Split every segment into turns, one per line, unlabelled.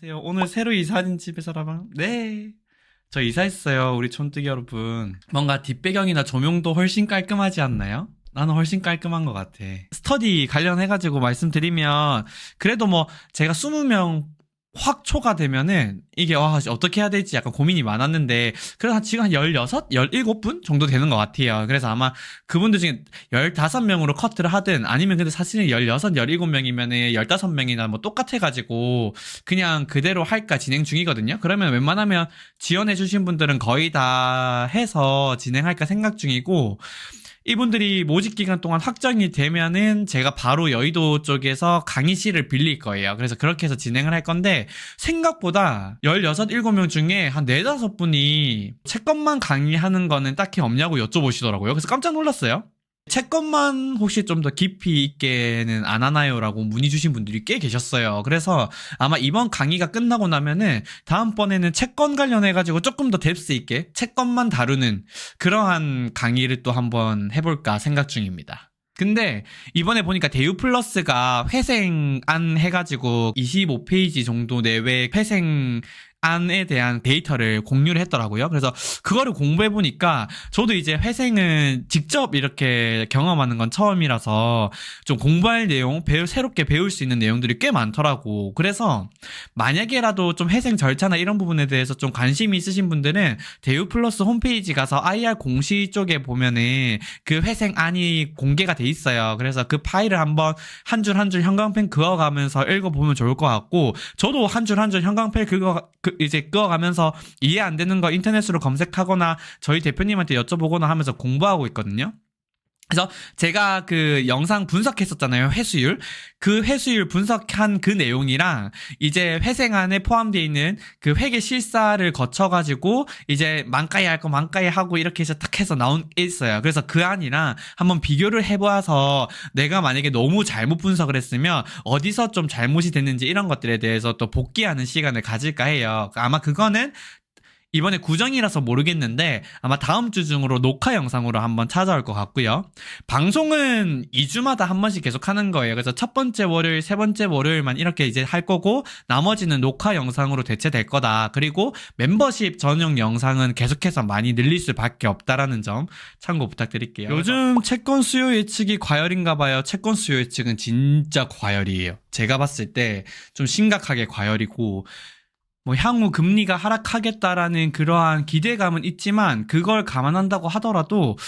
안녕하세요. 오늘 새로 이사한 집에 살아방. 네. 저 이사했어요. 우리 촌뜨기 여러분. 뭔가 뒷배경이나 조명도 훨씬 깔끔하지 않나요? 나는 훨씬 깔끔한 것 같아. 스터디 관련해가지고 말씀드리면, 그래도 뭐, 제가 20명 확 초과되면은, 이게, 와, 어떻게 해야 될지 약간 고민이 많았는데, 그래도 지금 한 16, 17분 정도 되는 것 같아요. 그래서 아마 그분들 중에 15명으로 커트를 하든, 아니면 근데 사실은 16, 17명이면은 15명이나 뭐 똑같아가지고, 그냥 그대로 할까 진행 중이거든요. 그러면 웬만하면 지원해주신 분들은 거의 다 해서 진행할까 생각 중이고, 이분들이 모집 기간 동안 확정이 되면은 제가 바로 여의도 쪽에서 강의실을 빌릴 거예요. 그래서 그렇게 해서 진행을 할 건데, 생각보다 16, 7명 중에 한 4, 5분이 채권만 강의하는 거는 딱히 없냐고 여쭤보시더라고요. 그래서 깜짝 놀랐어요. 채권만 혹시 좀 더 깊이 있게는 안 하나요? 라고 문의 주신 분들이 꽤 계셨어요. 그래서 아마 이번 강의가 끝나고 나면은 다음번에는 채권 관련해가지고 조금 더 뎁스 있게 채권만 다루는 그러한 강의를 또 한번 해볼까 생각 중입니다. 근데 이번에 보니까 대유 플러스가 회생안 해가지고 25페이지 정도 내외 회생 안에 대한 데이터를 공유를 했더라고요. 그래서 그거를 공부해보니까 저도 이제 회생은 직접 이렇게 경험하는 건 처음이라서 좀 공부할 내용, 새롭게 배울 수 있는 내용들이 꽤 많더라고. 그래서 만약에라도 좀 회생 절차나 이런 부분에 대해서 좀 관심이 있으신 분들은 대유 플러스 홈페이지 가서 IR 공시 쪽에 보면은 그 회생안이 공개가 돼 있어요. 그래서 그 파일을 한번 한 줄 한 줄 형광펜 그어가면서 읽어보면 좋을 것 같고, 저도 한 줄 한 줄 형광펜 이제 그어가면서 이해 안 되는 거 인터넷으로 검색하거나 저희 대표님한테 여쭤보거나 하면서 공부하고 있거든요. 그래서 제가 그 영상 분석했었잖아요. 회수율. 그 회수율 분석한 그 내용이랑 이제 회생안에 포함되어 있는 그 회계 실사를 거쳐가지고 이제 만가에 할 거 만가에 하고 이렇게 해서 딱 해서 나온 게 있어요. 그래서 그 안이랑 한번 비교를 해봐서 내가 만약에 너무 잘못 분석을 했으면 어디서 좀 잘못이 됐는지 이런 것들에 대해서 또 복귀하는 시간을 가질까 해요. 아마 그거는 이번에 구정이라서 모르겠는데 아마 다음 주 중으로 녹화 영상으로 한번 찾아올 것 같고요. 방송은 2주마다 한 번씩 계속 하는 거예요. 그래서 첫 번째 월요일, 세 번째 월요일만 이렇게 이제 할 거고, 나머지는 녹화 영상으로 대체될 거다. 그리고 멤버십 전용 영상은 계속해서 많이 늘릴 수밖에 없다라는 점 참고 부탁드릴게요. 요즘 채권 수요 예측이 과열인가 봐요. 채권 수요 예측은 진짜 과열이에요. 제가 봤을 때 좀 심각하게 과열이고, 뭐 향후 금리가 하락하겠다라는 그러한 기대감은 있지만 그걸 감안한다고 하더라도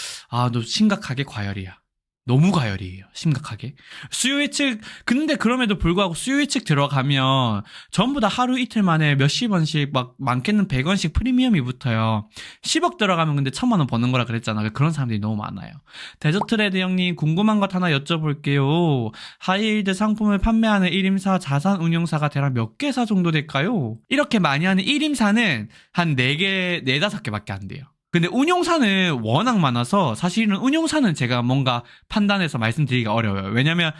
너 심각하게 과열이야. 너무 과열이에요. 심각하게. 수요 예측, 근데 그럼에도 불구하고 수요 예측 들어가면 전부 다 하루 이틀 만에 몇십 원씩, 막 많게는 100원씩 프리미엄이 붙어요. 10억 들어가면 근데 1000만 원 버는 거라 그랬잖아. 그런 사람들이 너무 많아요. 데저트레드 형님, 궁금한 것 하나 여쭤볼게요. 하이힐드 상품을 판매하는 1임사, 자산운용사가 대략 몇 개사 정도 될까요? 이렇게 많이 하는 1임사는 한 4개, 4, 5개밖에 안 돼요. 근데 운용사는 워낙 많아서 사실은 운용사는 제가 뭔가 판단해서 말씀드리기가 어려워요. 왜냐면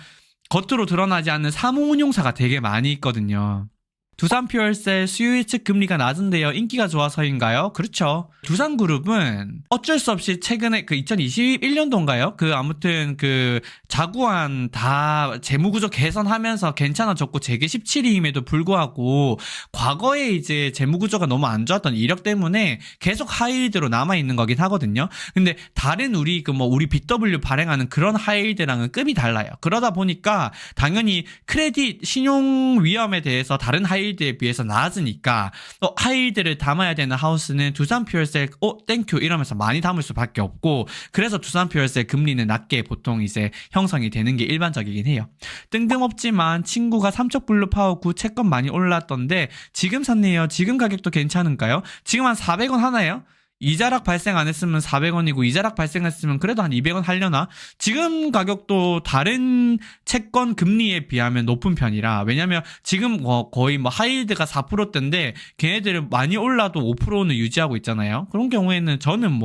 겉으로 드러나지 않는 사무운용사가 되게 많이 있거든요. 두산퓨얼셀 수요 예측 금리가 낮은데요. 인기가 좋아서인가요? 그렇죠. 두산그룹은 어쩔 수 없이 최근에 그 2021년도인가요? 그 아무튼 그 자구안 다 재무구조 개선하면서 괜찮아졌고 재계 17위임에도 불구하고 과거에 이제 재무구조가 너무 안 좋았던 이력 때문에 계속 하이힐드로 남아있는 거긴 하거든요. 근데 다른 우리 우리 BW 발행하는 그런 하이힐드랑은 급이 달라요. 그러다 보니까 당연히 크레딧 신용 위험에 대해서 다른 하이힐드에 비해서 낮으니까 하이힐드를 담아야 되는 하우스는 두산퓨얼셀 땡큐 이러면서 많이 담을 수밖에 없고, 그래서 두산퓨얼셀 금리는 낮게 보통 이제 형성이 되는 게 일반적이긴 해요. 뜬금없지만 친구가 삼척블루 파워9 채권 많이 올랐던데 지금 샀네요. 지금 가격도 괜찮은가요? 지금 한 400원 하나요? 이자락 발생 안 했으면 400원이고 이자락 발생했으면 그래도 한 200원 하려나? 지금 가격도 다른 채권 금리에 비하면 높은 편이라, 왜냐면 지금 거의 하이힐드가 4%대인데 걔네들은 많이 올라도 5%는 유지하고 있잖아요. 그런 경우에는 저는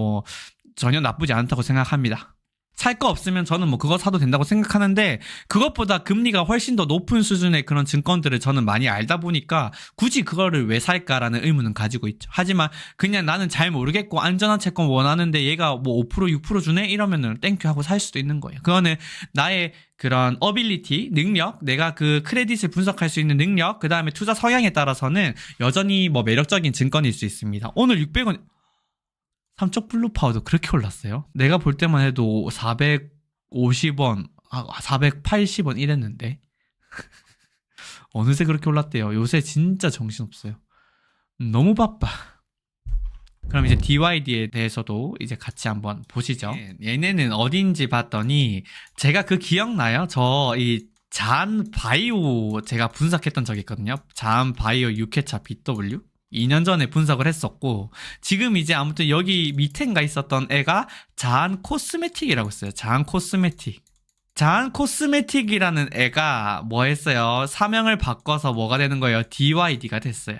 전혀 나쁘지 않다고 생각합니다. 살 거 없으면 저는 뭐 그거 사도 된다고 생각하는데 그것보다 금리가 훨씬 더 높은 수준의 그런 증권들을 저는 많이 알다 보니까 굳이 그거를 왜 살까라는 의문은 가지고 있죠. 하지만 그냥 나는 잘 모르겠고 안전한 채권 원하는데 얘가 뭐 5% 6% 주네 이러면은 땡큐 하고 살 수도 있는 거예요. 그거는 나의 그런 어빌리티, 능력, 내가 그 크레딧을 분석할 수 있는 능력, 그 다음에 투자 성향에 따라서는 여전히 뭐 매력적인 증권일 수 있습니다. 오늘 600원 삼척 블루파우더 그렇게 올랐어요? 내가 볼 때만 해도 450원, 480원 이랬는데 어느새 그렇게 올랐대요. 요새 진짜 정신없어요. 너무 바빠. 그럼 이제 DYD에 대해서도 이제 같이 한번 보시죠. 얘네는 어딘지 봤더니 제가 그 기억나요? 저 이 잔 바이오 제가 분석했던 적이 있거든요. 잔 바이오 6회차 BW 2년 전에 분석을 했었고 지금 이제 아무튼 여기 밑엔가 있었던 애가 잔 코스메틱이라고 있어요. 잔 코스메틱. 잔 코스메틱이라는 애가 뭐 했어요? 사명을 바꿔서 뭐가 되는 거예요? DYD가 됐어요.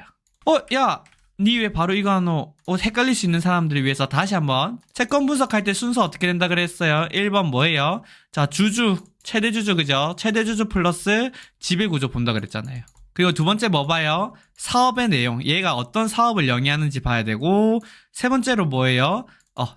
야! 니 왜 바로 이거 하노? 헷갈릴 수 있는 사람들을 위해서 다시 한번 채권 분석할 때 순서 어떻게 된다 그랬어요? 1번 뭐예요? 자, 주주, 최대 주주 그죠? 최대 주주 플러스 지배구조 본다 그랬잖아요. 그리고 두 번째 뭐 봐요? 사업의 내용. 얘가 어떤 사업을 영위하는지 봐야 되고, 세 번째로 뭐예요?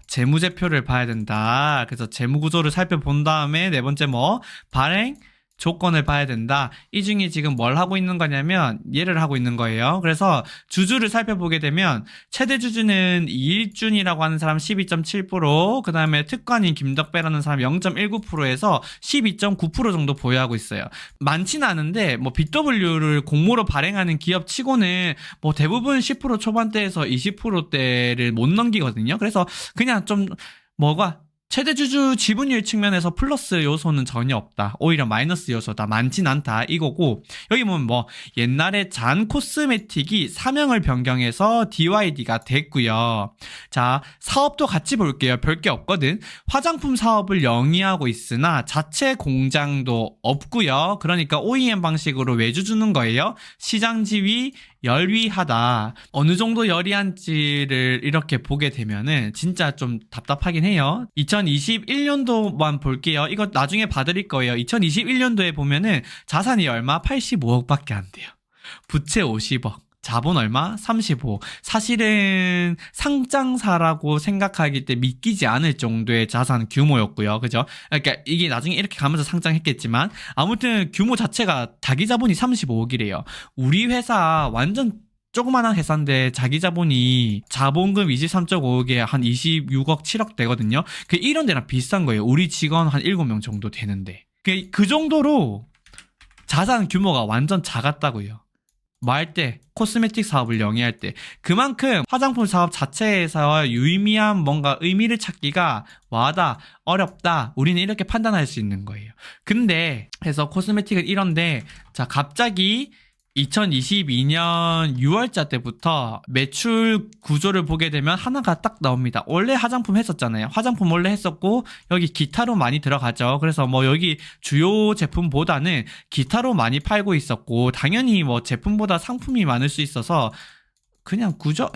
재무제표를 봐야 된다. 그래서 재무구조를 살펴본 다음에 네 번째 뭐? 발행 조건을 봐야 된다. 이 중에 지금 뭘 하고 있는 거냐면 얘를 하고 있는 거예요. 그래서 주주를 살펴보게 되면 최대 주주는 이일준이라고 하는 사람 12.7%, 그 다음에 특관인 김덕배라는 사람 0.19%에서 12.9% 정도 보유하고 있어요. 많지는 않은데 뭐 BW를 공모로 발행하는 기업 치고는 뭐 대부분 10% 초반대에서 20%대를 못 넘기거든요. 그래서 그냥 좀 뭐가 최대 주주 지분율 측면에서 플러스 요소는 전혀 없다. 오히려 마이너스 요소다. 많진 않다. 이거고 여기 보면 뭐 옛날에 잔 코스메틱이 사명을 변경해서 DYD가 됐고요. 자, 사업도 같이 볼게요. 별게 없거든. 화장품 사업을 영위하고 있으나 자체 공장도 없고요. 그러니까 OEM 방식으로 외주 주는 거예요. 시장 지위 열위하다. 어느 정도 열이한지를 이렇게 보게 되면은 진짜 좀 답답하긴 해요. 2021년도만 볼게요. 이거 나중에 봐드릴 거예요. 2021년도에 보면은 자산이 얼마? 85억밖에 안 돼요. 부채 50억. 자본 얼마? 35. 사실은 상장사라고 생각하기 때문에 믿기지 않을 정도의 자산 규모였고요. 그죠? 그러니까 이게 나중에 이렇게 가면서 상장했겠지만 아무튼 규모 자체가 자기 자본이 35억이래요. 우리 회사 완전 조그만한 회사인데 자기 자본이 자본금 23.5억에 한 26억 7억 되거든요. 이런 데랑 비슷한 거예요. 우리 직원 한 7명 정도 되는데. 그 정도로 자산 규모가 완전 작았다고요. 뭐 할 때, 코스메틱 사업을 영위할 때. 그만큼 화장품 사업 자체에서 유의미한 뭔가 의미를 찾기가 와다, 어렵다. 우리는 이렇게 판단할 수 있는 거예요. 근데, 해서 코스메틱은 이런데, 자, 갑자기 2022년 6월자 때부터 매출 구조를 보게 되면 하나가 딱 나옵니다. 원래 화장품 했었잖아요. 화장품 원래 했었고 여기 기타로 많이 들어가죠. 그래서 뭐 여기 주요 제품보다는 기타로 많이 팔고 있었고 당연히 뭐 제품보다 상품이 많을 수 있어서 그냥 구조?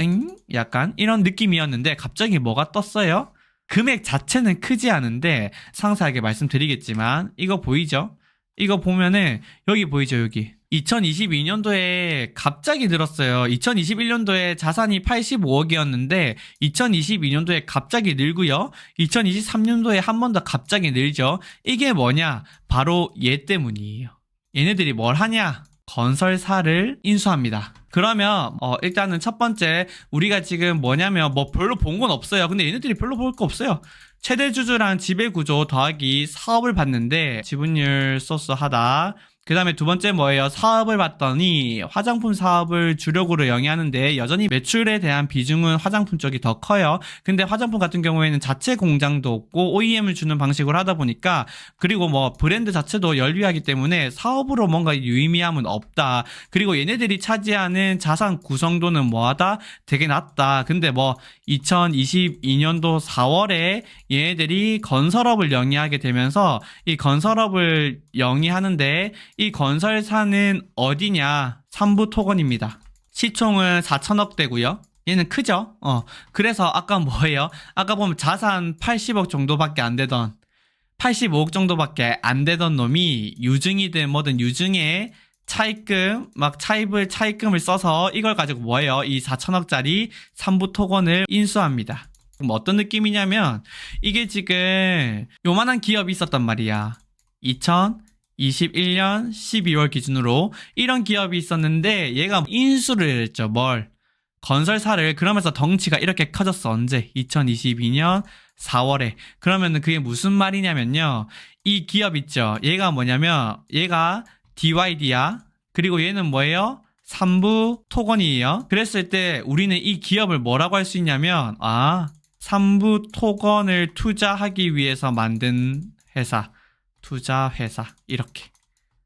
약간 이런 느낌이었는데 갑자기 뭐가 떴어요? 금액 자체는 크지 않은데 상세하게 말씀드리겠지만 이거 보이죠? 이거 보면은 여기 보이죠? 여기 2022년도에 갑자기 늘었어요. 2021년도에 자산이 85억이었는데 2022년도에 갑자기 늘고요. 2023년도에 한 번 더 갑자기 늘죠. 이게 뭐냐? 바로 얘 때문이에요. 얘네들이 뭘 하냐? 건설사를 인수합니다. 그러면 일단은 첫 번째 우리가 지금 뭐냐면 뭐 별로 본 건 없어요. 근데 얘네들이 별로 볼 거 없어요. 최대 주주랑 지배구조 더하기 사업을 봤는데 지분율 소스 하다. 그 다음에 두 번째 뭐예요? 사업을 봤더니 화장품 사업을 주력으로 영위하는데 여전히 매출에 대한 비중은 화장품 쪽이 더 커요. 근데 화장품 같은 경우에는 자체 공장도 없고 OEM을 주는 방식으로 하다 보니까 그리고 뭐 브랜드 자체도 열리하기 때문에 사업으로 뭔가 유의미함은 없다. 그리고 얘네들이 차지하는 자산 구성도는 뭐하다? 되게 낮다. 근데 뭐 2022년도 4월에 얘네들이 건설업을 영위하게 되면서 이 건설업을 영위하는데 이 건설사는 어디냐? 삼부토건입니다. 시총은 4천억대고요. 얘는 크죠? 그래서 아까 뭐예요? 아까 보면 자산 80억 정도밖에 안 되던 85억 정도밖에 안 되던 놈이 유증이든 뭐든 유증에 차입금, 막 차입금을 써서 이걸 가지고 뭐예요? 이 4천억짜리 3부 토건을 인수합니다. 그럼 어떤 느낌이냐면 이게 지금 요만한 기업이 있었단 말이야. 2021년 12월 기준으로 이런 기업이 있었는데 얘가 인수를 했죠. 뭘? 건설사를. 그러면서 덩치가 이렇게 커졌어. 언제? 2022년 4월에. 그러면은 그게 무슨 말이냐면요. 이 기업 있죠. 얘가 뭐냐면 얘가 DYD야. 그리고 얘는 뭐예요? 3부 토건이에요. 그랬을 때 우리는 이 기업을 뭐라고 할 수 있냐면 3부 토건을 투자하기 위해서 만든 회사. 투자회사. 이렇게.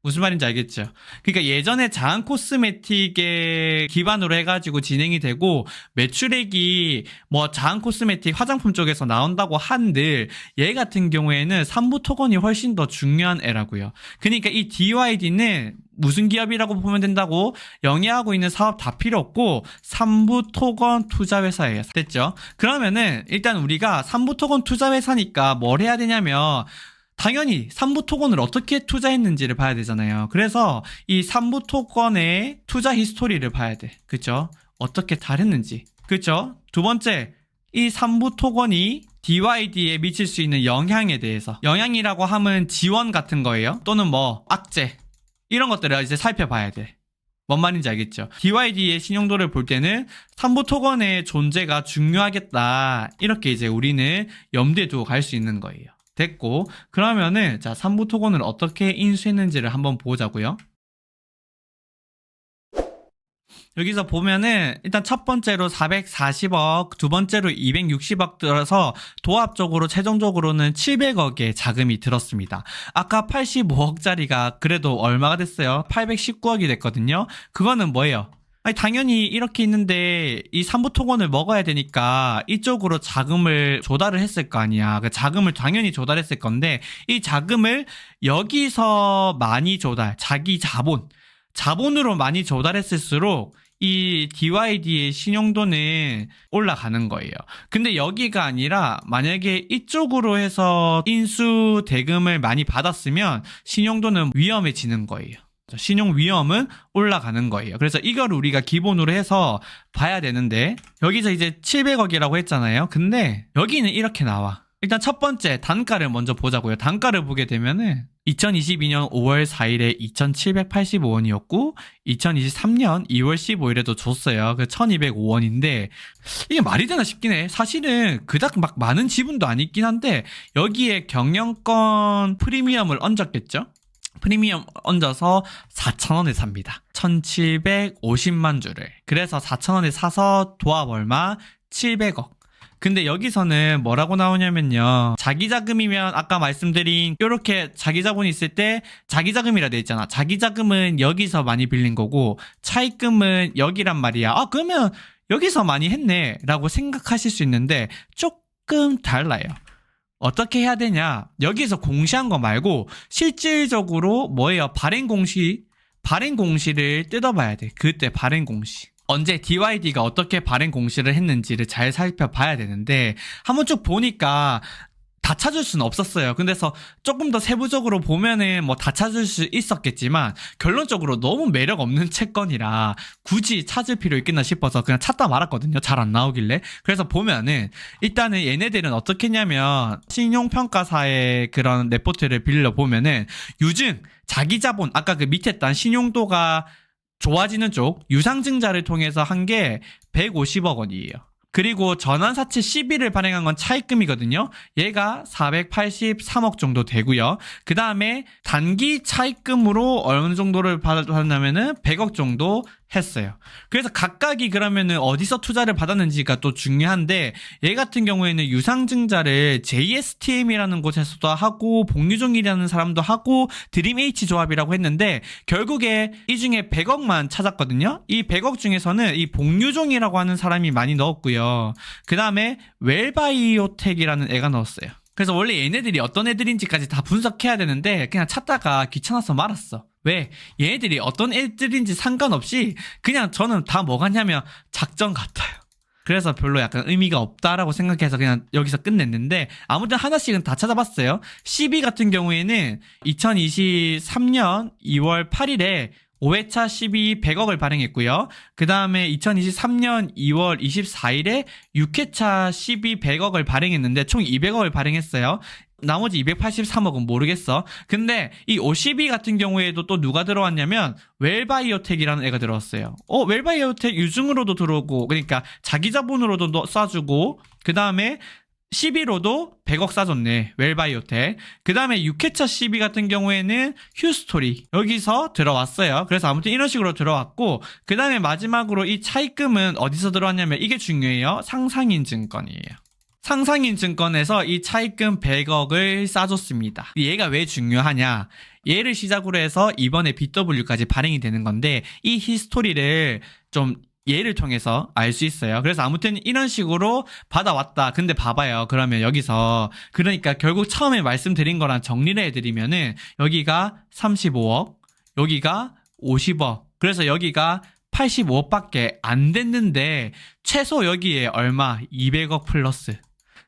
무슨 말인지 알겠죠? 그러니까 예전에 자한 코스메틱에 기반으로 해가지고 진행이 되고 매출액이 뭐 자한 코스메틱 화장품 쪽에서 나온다고 한들 얘 같은 경우에는 3부 토건이 훨씬 더 중요한 애라고요. 그러니까 이 DYD는 무슨 기업이라고 보면 된다고? 영위하고 있는 사업 다 필요 없고 3부 토건 투자회사예요. 됐죠? 그러면은 일단 우리가 3부 토건 투자회사니까 뭘 해야 되냐면 당연히 3부 토건을 어떻게 투자했는지를 봐야 되잖아요. 그래서 이 3부 토건의 투자 히스토리를 봐야 돼. 그쵸? 어떻게 잘했는지. 그쵸? 두 번째, 이 3부 토건이 DYD에 미칠 수 있는 영향에 대해서. 영향이라고 하면 지원 같은 거예요. 또는 뭐 악재. 이런 것들을 이제 살펴봐야 돼. 뭔 말인지 알겠죠? DYD의 신용도를 볼 때는 3부 토건의 존재가 중요하겠다. 이렇게 이제 우리는 염두에 두고 갈 수 있는 거예요. 됐고, 그러면은 자 3부 토건을 어떻게 인수했는지를 한번 보자고요. 여기서 보면은 일단 첫 번째로 440억, 두 번째로 260억 들어서 도합적으로 최종적으로는 700억의 자금이 들었습니다. 아까 85억짜리가 그래도 얼마가 됐어요? 819억이 됐거든요. 그거는 뭐예요? 아니 당연히 이렇게 있는데 이 3부 토건을 먹어야 되니까 이쪽으로 자금을 조달을 했을 거 아니야. 그 자금을 당연히 조달했을 건데 이 자금을 여기서 많이 자기 자본으로 많이 조달했을수록 이 DYD의 신용도는 올라가는 거예요. 근데 여기가 아니라 만약에 이쪽으로 해서 인수 대금을 많이 받았으면 신용도는 위험해지는 거예요. 신용 위험은 올라가는 거예요. 그래서 이걸 우리가 기본으로 해서 봐야 되는데 여기서 이제 700억이라고 했잖아요. 근데 여기는 이렇게 나와. 일단 첫 번째 단가를 먼저 보자고요. 단가를 보게 되면은 2022년 5월 4일에 2,785원이었고 2023년 2월 15일에도 줬어요. 그 1,205원인데 이게 말이 되나 싶긴 해. 사실은 그닥 막 많은 지분도 아니긴 한데 여기에 경영권 프리미엄을 얹었겠죠? 프리미엄 얹어서 4,000원에 삽니다. 1,750만 주를. 그래서 4,000원에 사서 도합 얼마? 700억. 근데 여기서는 뭐라고 나오냐면요. 자기 자금이면 아까 말씀드린 요렇게 자기 자본이 있을 때 자기 자금이라 돼 있잖아. 자기 자금은 여기서 많이 빌린 거고 차입금은 여기란 말이야. 그러면 여기서 많이 했네 라고 생각하실 수 있는데 조금 달라요. 어떻게 해야 되냐? 여기서 공시한 거 말고 실질적으로 뭐예요? 발행 공시를 뜯어봐야 돼. 그때 발행 공시. 언제 DYD가 어떻게 발행 공시를 했는지를 잘 살펴봐야 되는데 한번 쭉 보니까 다 찾을 수는 없었어요. 근데서 조금 더 세부적으로 보면은 뭐 다 찾을 수 있었겠지만 결론적으로 너무 매력 없는 채권이라 굳이 찾을 필요 있겠나 싶어서 그냥 찾다 말았거든요. 잘 안 나오길래. 그래서 보면은 일단은 얘네들은 어떻게 했냐면 신용평가사의 그런 레포트를 빌려보면은 유증, 자기자본, 아까 그 밑에 딴 신용도가 좋아지는 쪽 유상증자를 통해서 한 게 150억 원이에요. 그리고 전환사채 12를 발행한 건 차입금이거든요. 얘가 483억 정도 되고요. 그 다음에 단기 차입금으로 어느 정도를 받았냐면은 100억 정도 했어요. 그래서 각각이 그러면은 어디서 투자를 받았는지가 또 중요한데 얘 같은 경우에는 유상증자를 JSTM이라는 곳에서도 하고 복류종이라는 사람도 하고 드림H 조합이라고 했는데 결국에 이 중에 100억만 찾았거든요. 이 100억 중에서는 이 복류종이라고 하는 사람이 많이 넣었고요. 그 다음에 웰바이오텍이라는 애가 넣었어요. 그래서 원래 얘네들이 어떤 애들인지까지 다 분석해야 되는데 그냥 찾다가 귀찮아서 말았어. 왜? 얘네들이 어떤 애들인지 상관없이 그냥 저는 다 뭐 같냐면 작전 같아요. 그래서 별로 약간 의미가 없다라고 생각해서 그냥 여기서 끝냈는데 아무튼 하나씩은 다 찾아봤어요. 12 같은 경우에는 2023년 2월 8일에 5회차 12 100억을 발행했고요. 그 다음에 2023년 2월 24일에 6회차 12 100억을 발행했는데 총 200억을 발행했어요. 나머지 283억은 모르겠어. 근데 이 52 같은 경우에도 또 누가 들어왔냐면 웰바이오텍이라는 애가 들어왔어요. 웰바이오텍 유증으로도 들어오고 그러니까 자기 자본으로도 쏴주고 그 다음에 12로도 100억 싸줬네. 웰바이오텍. 그 다음에 6회차 12 같은 경우에는 휴스토리. 여기서 들어왔어요. 그래서 아무튼 이런 식으로 들어왔고 그 다음에 마지막으로 이 차입금은 어디서 들어왔냐면 이게 중요해요. 상상인 증권이에요. 상상인 증권에서 이 차입금 100억을 싸줬습니다. 얘가 왜 중요하냐? 얘를 시작으로 해서 이번에 BW까지 발행이 되는 건데 이 히스토리를 좀 얘를 통해서 알 수 있어요. 그래서 아무튼 이런 식으로 받아왔다. 근데 봐봐요. 그러면 여기서 그러니까 결국 처음에 말씀드린 거랑 정리를 해드리면은 여기가 35억, 여기가 50억. 그래서 여기가 85억밖에 안 됐는데 최소 여기에 얼마? 200억 플러스.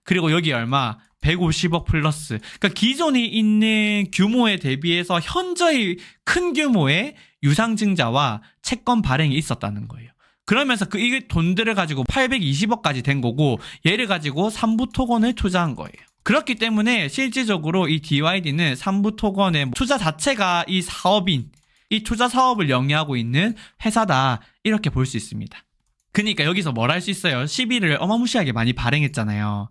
그리고 여기 얼마? 150억 플러스. 그러니까 기존에 있는 규모에 대비해서 현저히 큰 규모의 유상증자와 채권 발행이 있었다는 거예요. 그러면서 이 돈들을 가지고 820억까지 된 거고 얘를 가지고 삼부 토건을 투자한 거예요. 그렇기 때문에 실질적으로 이 DYD는 삼부 토건의 투자 자체가 이 사업인, 이 투자 사업을 영위하고 있는 회사다 이렇게 볼 수 있습니다. 그러니까 여기서 뭘 할 수 있어요? 시비를 어마무시하게 많이 발행했잖아요.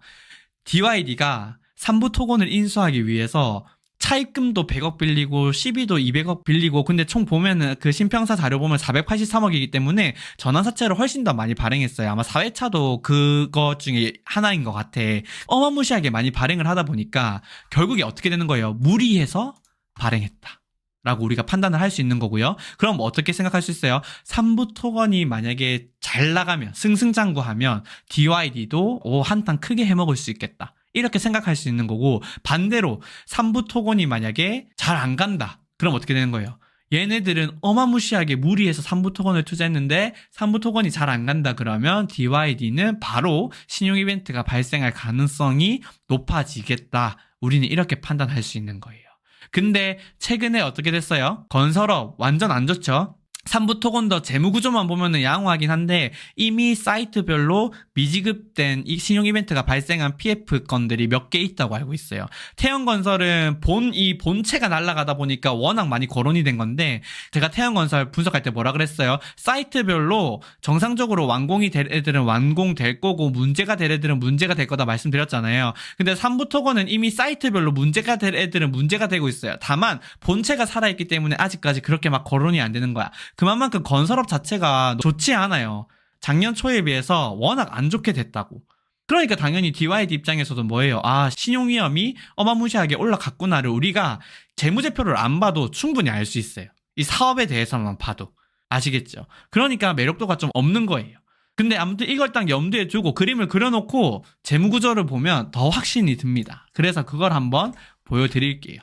DYD가 삼부 토건을 인수하기 위해서 차입금도 100억 빌리고 시비도 200억 빌리고 근데 총 보면은 그 신평사 자료 보면 483억이기 때문에 전환사채를 훨씬 더 많이 발행했어요. 아마 4회차도 그것 중에 하나인 것 같아. 어마무시하게 많이 발행을 하다 보니까 결국에 어떻게 되는 거예요? 무리해서 발행했다 라고 우리가 판단을 할 수 있는 거고요. 그럼 어떻게 생각할 수 있어요? 삼부 토건이 만약에 잘 나가면 승승장구하면 DYD도 한탕 크게 해먹을 수 있겠다. 이렇게 생각할 수 있는 거고 반대로 삼부 토건이 만약에 잘 안 간다. 그럼 어떻게 되는 거예요? 얘네들은 어마무시하게 무리해서 삼부 토건을 투자했는데 삼부 토건이 잘 안 간다 그러면 DYD는 바로 신용 이벤트가 발생할 가능성이 높아지겠다. 우리는 이렇게 판단할 수 있는 거예요. 근데 최근에 어떻게 됐어요? 건설업 완전 안 좋죠? 삼부 토건도 재무구조만 보면은 양호하긴 한데 이미 사이트별로 미지급된 이 신용 이벤트가 발생한 PF 건들이 몇 개 있다고 알고 있어요. 태형건설은 본체가 날아가다 보니까 워낙 많이 거론이 된 건데 제가 태형건설 분석할 때 뭐라 그랬어요? 사이트별로 정상적으로 완공이 될 애들은 완공될 거고 문제가 될 애들은 문제가 될 거다 말씀드렸잖아요. 근데 삼부 토건은 이미 사이트별로 문제가 될 애들은 문제가 되고 있어요. 다만 본체가 살아있기 때문에 아직까지 그렇게 막 거론이 안 되는 거야. 그만큼 건설업 자체가 좋지 않아요. 작년 초에 비해서 워낙 안 좋게 됐다고. 그러니까 당연히 DYD 입장에서도 뭐예요? 신용 위험이 어마무시하게 올라갔구나를 우리가 재무제표를 안 봐도 충분히 알 수 있어요. 이 사업에 대해서만 봐도. 아시겠죠? 그러니까 매력도가 좀 없는 거예요. 근데 아무튼 이걸 딱 염두에 두고 그림을 그려놓고 재무구조를 보면 더 확신이 듭니다. 그래서 그걸 한번 보여드릴게요.